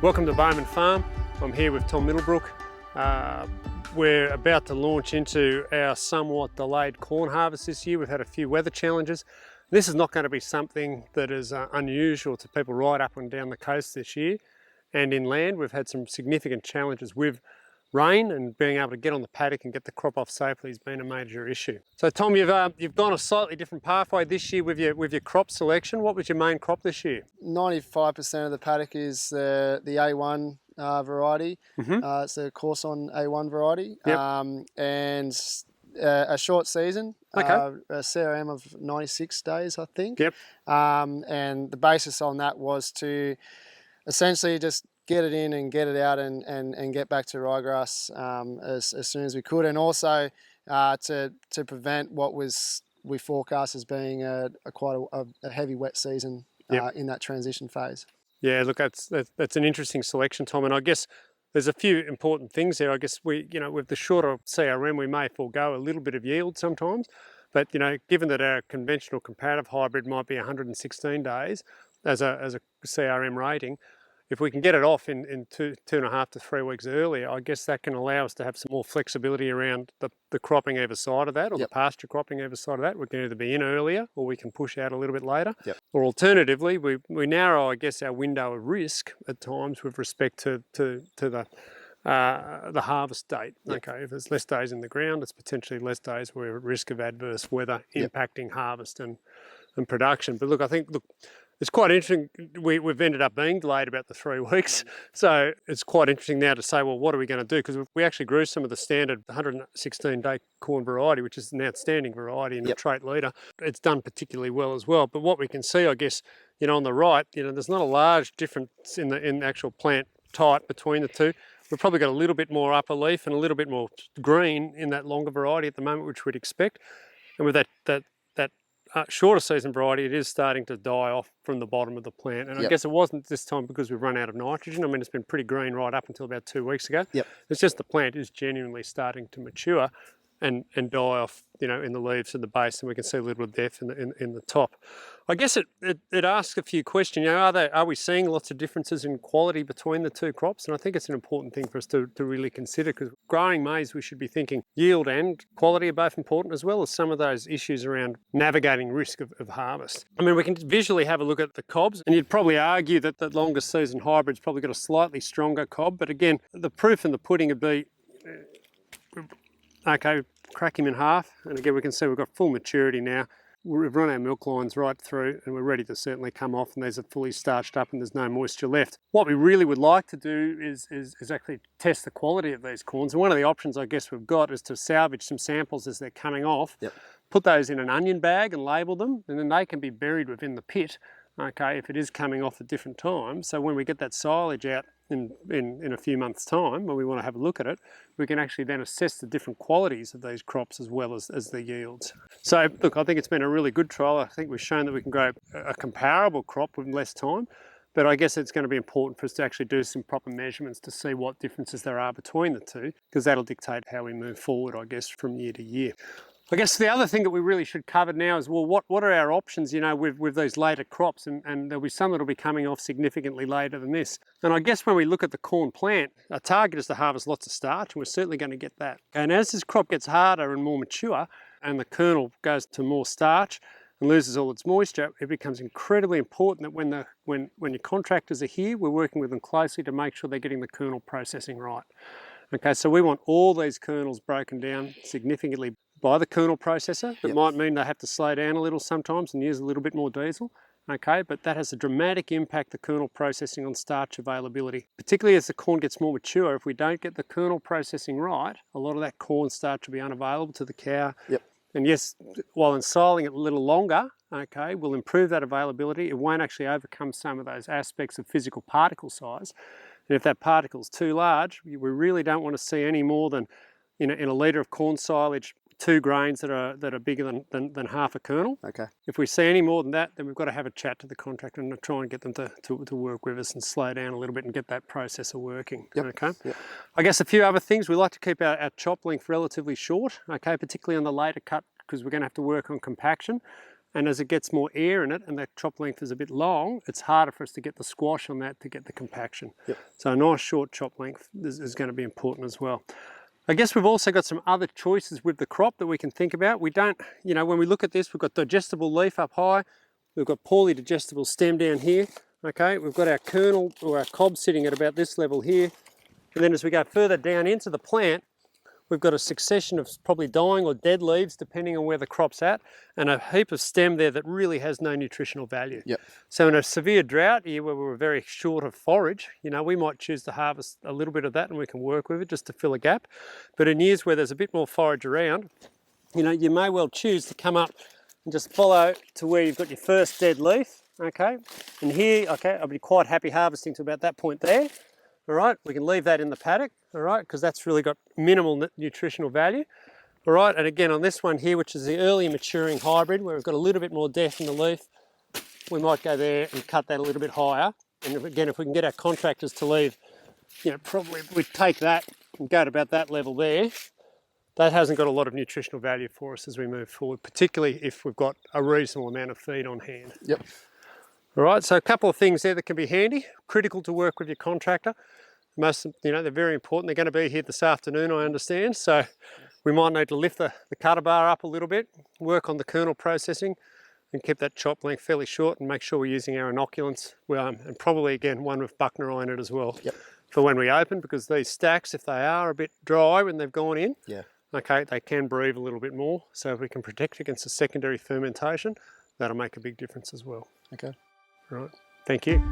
Welcome to Bowman Farm. I'm here with Tom Middlebrook. We're about to launch into our somewhat delayed corn harvest this year. We've had a few weather challenges. This is not going to be something that is unusual to people right up and down the coast this year. And inland, we've had some significant challenges with rain, and being able to get on the paddock and get the crop off safely has been a major issue. So Tom, you've gone a slightly different pathway this year with your crop selection. What was your main crop this year? 95% of the paddock is the A1 variety. Mm-hmm. It's the Corson A1 variety. Yep. And a short season, Okay. a CRM of 96 days, I think. Yep. And the basis on that was to essentially just get it in and get it out and get back to ryegrass as soon as we could, and also to prevent what we forecast as being quite a heavy wet season. Yep. In that transition phase. Yeah, look, that's an interesting selection, Tom, and I guess there's a few important things there. I guess with the shorter CRM, we may forego a little bit of yield sometimes, but given that our conventional comparative hybrid might be 116 days as a CRM rating, if we can get it off in 2.5 to 3 weeks earlier, I guess that can allow us to have some more flexibility around the cropping either side of that, or Yep. the pasture cropping either side of that. We can either be in earlier, or we can push out a little bit later. Yep. Or alternatively, we narrow, I guess, our window of risk at times with respect to the harvest date. Yep. Okay, if there's less days in the ground, it's potentially less days where we're at risk of adverse weather Yep. impacting harvest and production. But I think it's quite interesting. We've ended up being delayed about the 3 weeks. So it's quite interesting now to say, well, what are we going to do? Because we actually grew some of the standard 116-day corn variety, which is an outstanding variety and Yep. a trait leader. It's done particularly well as well. But what we can see, I guess, on the right, there's not a large difference in the actual plant type between the two. We've probably got a little bit more upper leaf and a little bit more green in that longer variety at the moment, which we'd expect. And with that shorter season variety, it is starting to die off from the bottom of the plant. And Yep. I guess it wasn't this time because we've run out of nitrogen. I mean, it's been pretty green right up until about 2 weeks ago. Yep. It's just the plant is genuinely starting to mature and die off, in the leaves at the base, and we can see a little bit of depth in the top. I guess it asks a few questions. Are we seeing lots of differences in quality between the two crops? And I think it's an important thing for us to really consider, because growing maize, we should be thinking yield and quality are both important, as well as some of those issues around navigating risk of harvest. I mean, we can visually have a look at the cobs, and you'd probably argue that the longer season hybrid's probably got a slightly stronger cob, but again, the proof in the pudding would be, okay, crack him in half, and again we can see we've got full maturity now. We've run our milk lines right through, and we're ready to certainly come off, and these are fully starched up and there's no moisture left. What we really would like to do is actually test the quality of these corns, and one of the options I guess we've got is to salvage some samples as they're coming off. Yep. Put those in an onion bag and label them, and then they can be buried within the pit, okay, if it is coming off at different times. So when we get that silage out in a few months' time, when we want to have a look at it, we can actually then assess the different qualities of these crops as well as the yields. So look, I think it's been a really good trial. I think we've shown that we can grow a comparable crop with less time, but I guess it's going to be important for us to actually do some proper measurements to see what differences there are between the two, because that'll dictate how we move forward, I guess, from year to year. I guess the other thing that we really should cover now is, well, what are our options, with these later crops, and there'll be some that'll be coming off significantly later than this. And I guess when we look at the corn plant, our target is to harvest lots of starch, and we're certainly going to get that. And as this crop gets harder and more mature, and the kernel goes to more starch and loses all its moisture, it becomes incredibly important that when your contractors are here, we're working with them closely to make sure they're getting the kernel processing right. Okay, so we want all these kernels broken down significantly by the kernel processor. That might mean they have to slow down a little sometimes and use a little bit more diesel. Okay, but that has a dramatic impact, the kernel processing, on starch availability. Particularly as the corn gets more mature, if we don't get the kernel processing right, a lot of that corn starch will be unavailable to the cow. Yep. And yes, while ensiling it a little longer, okay, we'll improve that availability. It won't actually overcome some of those aspects of physical particle size. And if that particle's too large, we really don't want to see any more than, in a litre of corn silage, 2 grains that are bigger than half a kernel. Okay. If we see any more than that, then we've got to have a chat to the contractor and try and get them to work with us and slow down a little bit and get that processor working. Yep. Okay. Yep. I guess a few other things. We like to keep our chop length relatively short, okay, particularly on the later cut, because we're going to have to work on compaction. And as it gets more air in it and that chop length is a bit long, it's harder for us to get the squash on that to get the compaction. Yep. So a nice short chop length is going to be important as well. I guess we've also got some other choices with the crop that we can think about. We don't, you know, when we look at this, we've got digestible leaf up high, we've got poorly digestible stem down here, okay? We've got our kernel or our cob sitting at about this level here. And then as we go further down into the plant, we've got a succession of probably dying or dead leaves, depending on where the crop's at, and a heap of stem there that really has no nutritional value. Yep. So in a severe drought year where we're very short of forage, you know, we might choose to harvest a little bit of that and we can work with it just to fill a gap. But in years where there's a bit more forage around, you know, you may well choose to come up and just follow to where you've got your first dead leaf, okay? And here, okay, I'll be quite happy harvesting to about that point there. All right, we can leave that in the paddock, all right, because that's really got minimal nutritional value. All right, and again on this one here, which is the early maturing hybrid, where we've got a little bit more depth in the leaf, we might go there and cut that a little bit higher. And again, if we can get our contractors to leave, you know, probably we'd take that and go to about that level there. That hasn't got a lot of nutritional value for us as we move forward, particularly if we've got a reasonable amount of feed on hand. Yep. All right, so a couple of things there that can be handy, critical to work with your contractor. Most, you know, they're very important. They're going to be here this afternoon, I understand. So we might need to lift the cutter bar up a little bit, work on the kernel processing and keep that chop length fairly short and make sure we're using our inoculants. And probably, again, one with Buckner in it as well. Yep. For when we open, because these stacks, if they are a bit dry when they've gone in, Yeah. okay, they can breathe a little bit more. So if we can protect against a secondary fermentation, that'll make a big difference as well. Okay. All right, thank you.